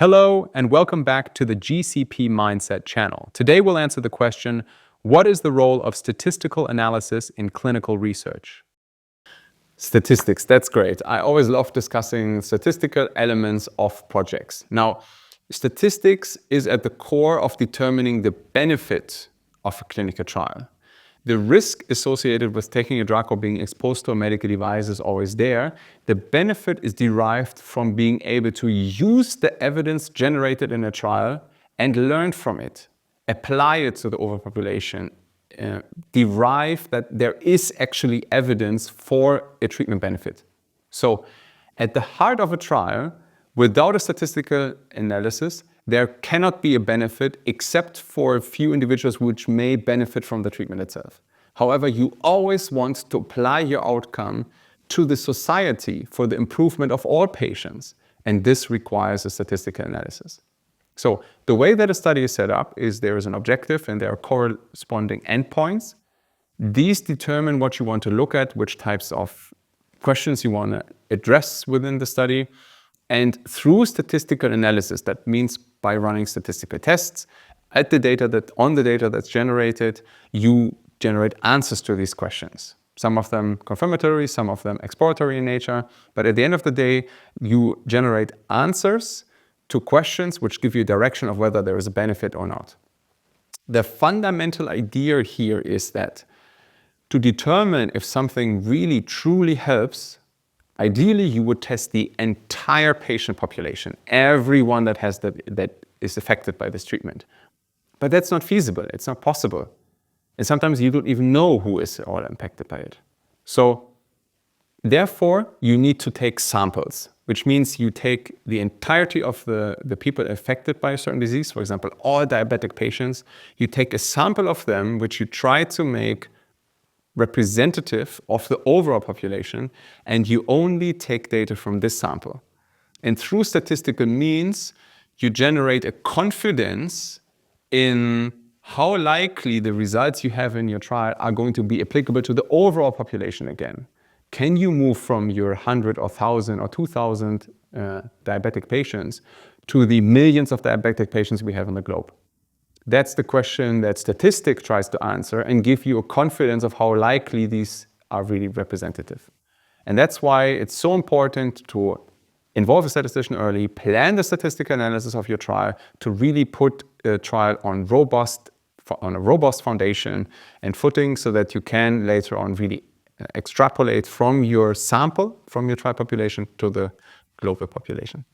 Hello, and welcome back to the GCP-Mindset channel. Today we'll answer the question, what is the role of statistical analysis in clinical research? Statistics, that's great. I always love discussing statistical elements of projects. Now, statistics is at the core of determining the benefit of a clinical trial. The risk associated with taking a drug or being exposed to a medical device is always there. The benefit is derived from being able to use the evidence generated in a trial and learn from it, apply it to the overpopulation, derive that there is actually evidence for a treatment benefit. So at the heart of a trial, without a statistical analysis, there cannot be a benefit except for a few individuals which may benefit from the treatment itself. However, you always want to apply your outcome to the society for the improvement of all patients, and this requires a statistical analysis. So the way that a study is set up is there is an objective and there are corresponding endpoints. These determine what you want to look at, which types of questions you want to address within the study. And through statistical analysis, that means by running statistical tests on the data that's generated, you generate answers to these questions. Some of them confirmatory, some of them exploratory in nature. But at the end of the day, you generate answers to questions which give you a direction of whether there is a benefit or not. The fundamental idea here is that to determine if something really truly helps, ideally, you would test the entire patient population, everyone that is affected by this treatment. But that's not feasible, it's not possible. And sometimes you don't even know who is all impacted by it. So therefore, you need to take samples, which means you take the entirety of the people affected by a certain disease, for example, all diabetic patients, you take a sample of them, which you try to make representative of the overall population, and you only take data from this sample. And through statistical means, you generate a confidence in how likely the results you have in your trial are going to be applicable to the overall population again. Can you move from your 100 or 1,000 or 2,000 diabetic patients to the millions of diabetic patients we have on the globe? That's the question that statistics tries to answer and give you a confidence of how likely these are really representative. And that's why it's so important to involve a statistician early, plan the statistical analysis of your trial to really put a trial on a robust foundation and footing so that you can later on really extrapolate from your sample, from your trial population to the global population.